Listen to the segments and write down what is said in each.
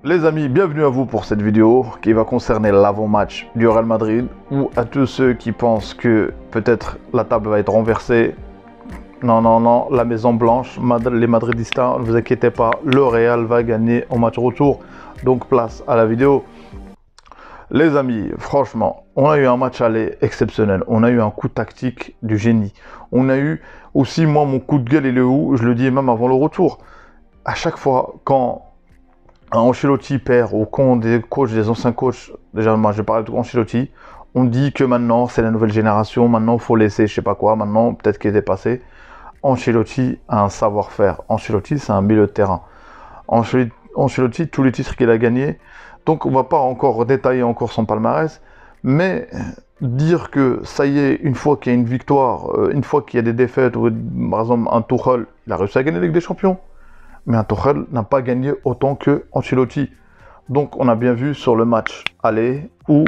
Les amis, bienvenue à vous pour cette vidéo qui va concerner l'avant-match du Real Madrid, ou à tous ceux qui pensent que peut-être la table va être renversée. Non, non, non, la Maison Blanche, les Madridistas, ne vous inquiétez pas, le Real va gagner au match retour. Donc place à la vidéo. Les amis, franchement, on a eu un match aller exceptionnel. On a eu un coup tactique du génie. On a eu aussi, moi, mon coup de gueule, il est où? Je le dis même avant le retour. À chaque fois, quand Ancelotti perd au compte des coachs, des anciens coachs, déjà moi je parle de Ancelotti, on dit que maintenant c'est la nouvelle génération, maintenant il faut laisser je sais pas quoi, maintenant peut-être qu'il est dépassé. Ancelotti a un savoir-faire, Ancelotti c'est un milieu de terrain. Ancelotti, tous les titres qu'il a gagnés, donc on va pas encore détailler encore son palmarès, mais dire que ça y est, une fois qu'il y a une victoire, une fois qu'il y a des défaites, ou par exemple un Tuchel, il a réussi à gagner la Ligue des Champions. Mais un Tuchel n'a pas gagné autant que Ancelotti. Donc on a bien vu sur le match aller où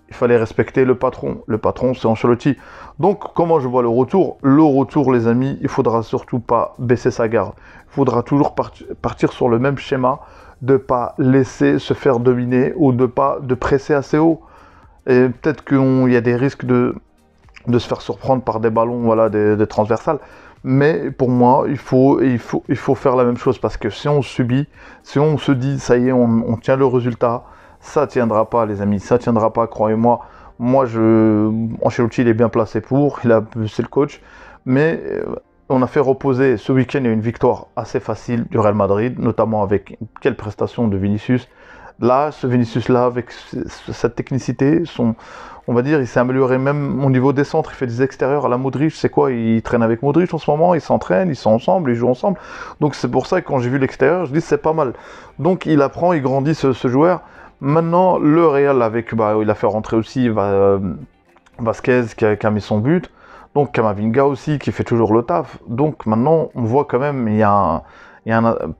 il fallait respecter le patron. Le patron c'est Ancelotti. Donc comment je vois le retour? Le retour les amis, il faudra surtout pas baisser sa garde. Il faudra toujours partir sur le même schéma, de ne pas laisser se faire dominer ou de presser assez haut. Et peut-être qu'il y a des risques de se faire surprendre par des ballons, voilà, des transversales. Mais pour moi, il faut faire la même chose, parce que si on subit, si on se dit ça y est, on tient le résultat, ça tiendra pas les amis, ça tiendra pas, croyez-moi. Ancelotti il est bien placé c'est le coach, mais on a fait reposer ce week-end, il y a une victoire assez facile du Real Madrid, notamment avec quelle prestation de Vinicius. Là, ce Vinicius-là, avec sa technicité, on va dire, il s'est amélioré même au niveau des centres, il fait des extérieurs à la Modric, c'est quoi, il traîne avec Modric en ce moment, ils s'entraînent, ils sont ensemble, ils jouent ensemble. Donc c'est pour ça que quand j'ai vu l'extérieur, je dis c'est pas mal. Donc il apprend, il grandit ce joueur. Maintenant, le Real, il a fait rentrer aussi Vasquez qui a mis son but. Donc Camavinga aussi qui fait toujours le taf. Donc maintenant, on voit quand même,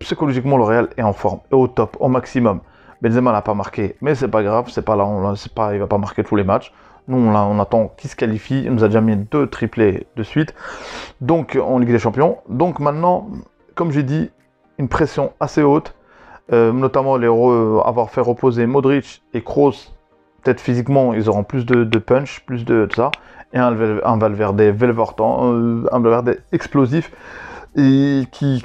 psychologiquement, le Real est en forme, est au top, au maximum. Benzema n'a pas marqué, mais c'est pas grave, il va pas marquer tous les matchs. Nous, on attend qu'il se qualifie. Il nous a déjà mis 2 triplés de suite, donc en Ligue des Champions. Donc maintenant, comme j'ai dit, une pression assez haute, notamment avoir fait reposer Modric et Kroos. Peut-être physiquement, ils auront plus de punch, plus de ça, et un Valverde un Valverde explosif. Et qui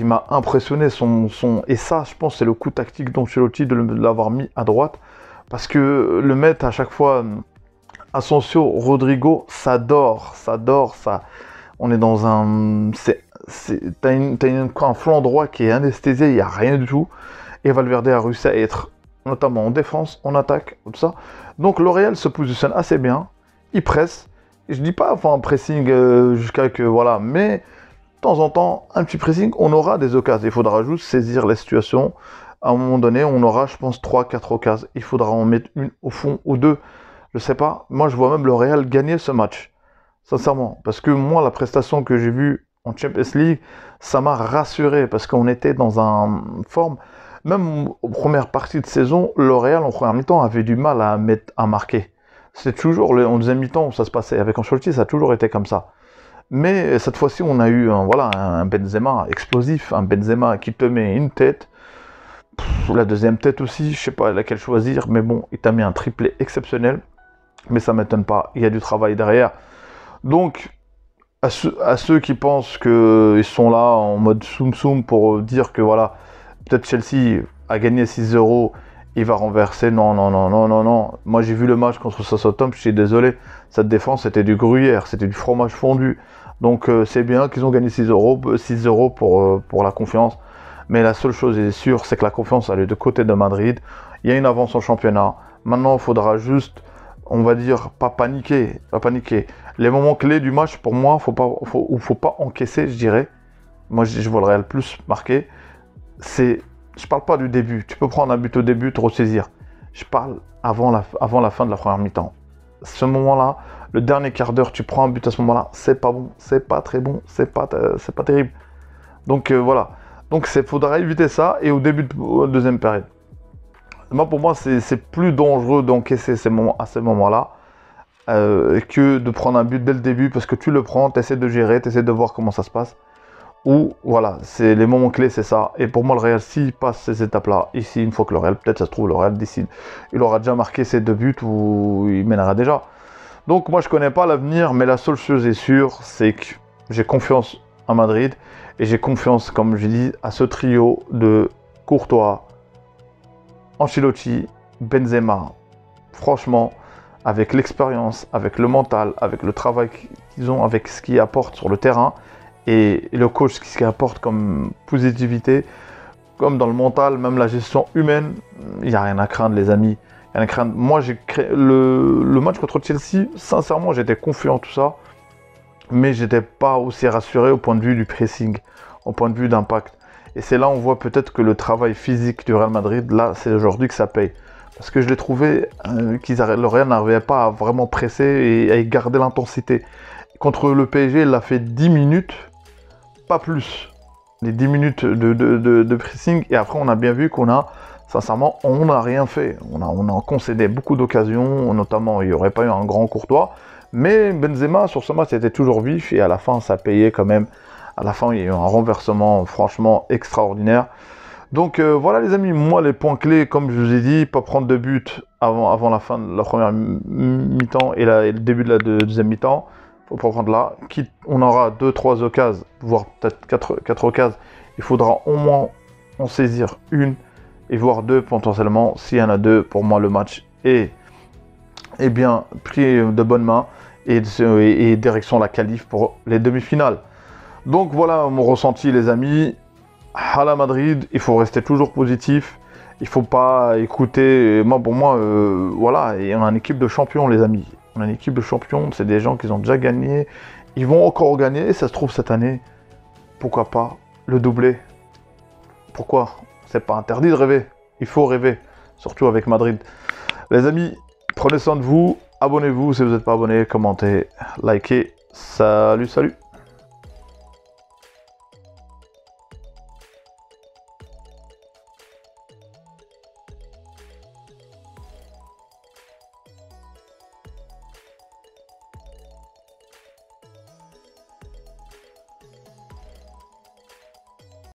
m'a impressionné et ça je pense c'est le coup tactique d'Ancelotti de l'avoir mis à droite, parce que le mettre à chaque fois Asensio, Rodrigo, ça dort, ça, on est dans t'as un flanc droit qui est anesthésié, il n'y a rien du tout, et Valverde a réussi à être notamment en défense, en attaque, tout ça. Donc le Real se positionne assez bien, il presse, et je dis pas un pressing jusqu'à que voilà, mais de temps en temps, un petit pressing, on aura des occasions. Il faudra juste saisir les situations. À un moment donné, on aura, je pense, 3-4 occasions. Il faudra en mettre une au fond ou 2. Je sais pas. Moi, je vois même le Real gagner ce match. Sincèrement. Parce que moi, la prestation que j'ai vue en Champions League, ça m'a rassuré. Parce qu'on était dans une forme. Même aux premières parties de saison, le Real, en première mi-temps, avait du mal à marquer. C'est toujours en deuxième mi-temps où ça se passait. Avec Ancelotti, ça a toujours été comme ça. Mais cette fois-ci, on a eu un Benzema explosif, un Benzema qui te met une tête, la deuxième tête aussi, je sais pas laquelle choisir, mais bon, il t'a mis un triplé exceptionnel, mais ça m'étonne pas, il y a du travail derrière. Donc, à ceux qui pensent qu'ils sont là en mode soum-soum pour dire que voilà, peut-être Chelsea a gagné 6-0, il va renverser, non. Moi j'ai vu le match contre Southampton, je suis désolé, cette défense c'était du gruyère, c'était du fromage fondu. Donc c'est bien qu'ils ont gagné 6-0 pour la confiance. Mais la seule chose est sûre, c'est que la confiance elle est de côté de Madrid. Il y a une avance en championnat. Maintenant, il faudra juste, on va dire, pas paniquer. Les moments clés du match, pour moi, faut pas encaisser, je dirais. Moi, je vois le Real plus marqué. Je parle pas du début. Tu peux prendre un but au début, te ressaisir. Je parle avant la fin de la première mi-temps. Ce moment-là, le dernier quart d'heure, tu prends un but à ce moment-là, c'est pas bon, c'est pas très bon, c'est pas terrible. Donc voilà. Donc il faudra éviter ça, et au début de deuxième période. Moi, pour moi, c'est plus dangereux d'encaisser à ces moments-là que de prendre un but dès le début, parce que tu le prends, tu essaies de gérer, tu essaies de voir comment ça se passe. où, voilà, c'est les moments clés, c'est ça. Et pour moi, le Real, s'il passe ces étapes-là, ici, une fois que le Real, peut-être ça se trouve, le Real décide, il aura déjà marqué ses 2 buts ou il mènera déjà. Donc moi, je connais pas l'avenir, mais la seule chose est sûre, c'est que j'ai confiance à Madrid et j'ai confiance, comme je dis, à ce trio de Courtois, Ancelotti, Benzema. Franchement, avec l'expérience, avec le mental, avec le travail qu'ils ont, avec ce qu'ils apportent sur le terrain et le coach, ce qu'il apporte comme positivité, comme dans le mental, même la gestion humaine, il n'y a rien à craindre, les amis. Il y a rien à craindre. Moi, j'ai créé le match contre Chelsea, sincèrement, j'étais confiant, tout ça, mais j'étais pas aussi rassuré au point de vue du pressing, au point de vue d'impact. Et c'est là où on voit peut-être que le travail physique du Real Madrid, là, c'est aujourd'hui que ça paye. Parce que je l'ai trouvé le Real n'arrivait pas à vraiment presser et à garder l'intensité. Contre le PSG, il a fait 10 minutes, pas plus. Les 10 minutes de pressing. Et après, on a bien vu qu'on a, sincèrement, on n'a rien fait. On a concédé beaucoup d'occasions, notamment, il n'y aurait pas eu un grand Courtois. Mais Benzema, sur ce match, était toujours vif. Et à la fin, ça payait quand même. À la fin, il y a eu un renversement franchement extraordinaire. Donc voilà les amis, moi les points clés, comme je vous ai dit, pas prendre de but avant la fin de la première mi-temps et le début de la deuxième mi-temps. Faut pas prendre là. On aura 2-3 occasions, voire peut-être 4 occasions. Il faudra au moins en saisir une et voire 2 potentiellement. S'il y en a 2, pour moi le match est bien pris de bonne main et direction la qualif pour les demi-finales. Donc voilà mon ressenti les amis. À la Madrid, il faut rester toujours positif. Il faut pas écouter. Pour moi, voilà. Et on a une équipe de champions, les amis. On a une équipe de champions. C'est des gens qui ont déjà gagné. Ils vont encore gagner. Et ça se trouve cette année, pourquoi pas le doubler. Pourquoi? C'est pas interdit de rêver. Il faut rêver, surtout avec Madrid. Les amis, prenez soin de vous. Abonnez-vous si vous n'êtes pas abonné. Commentez, likez. Salut, salut.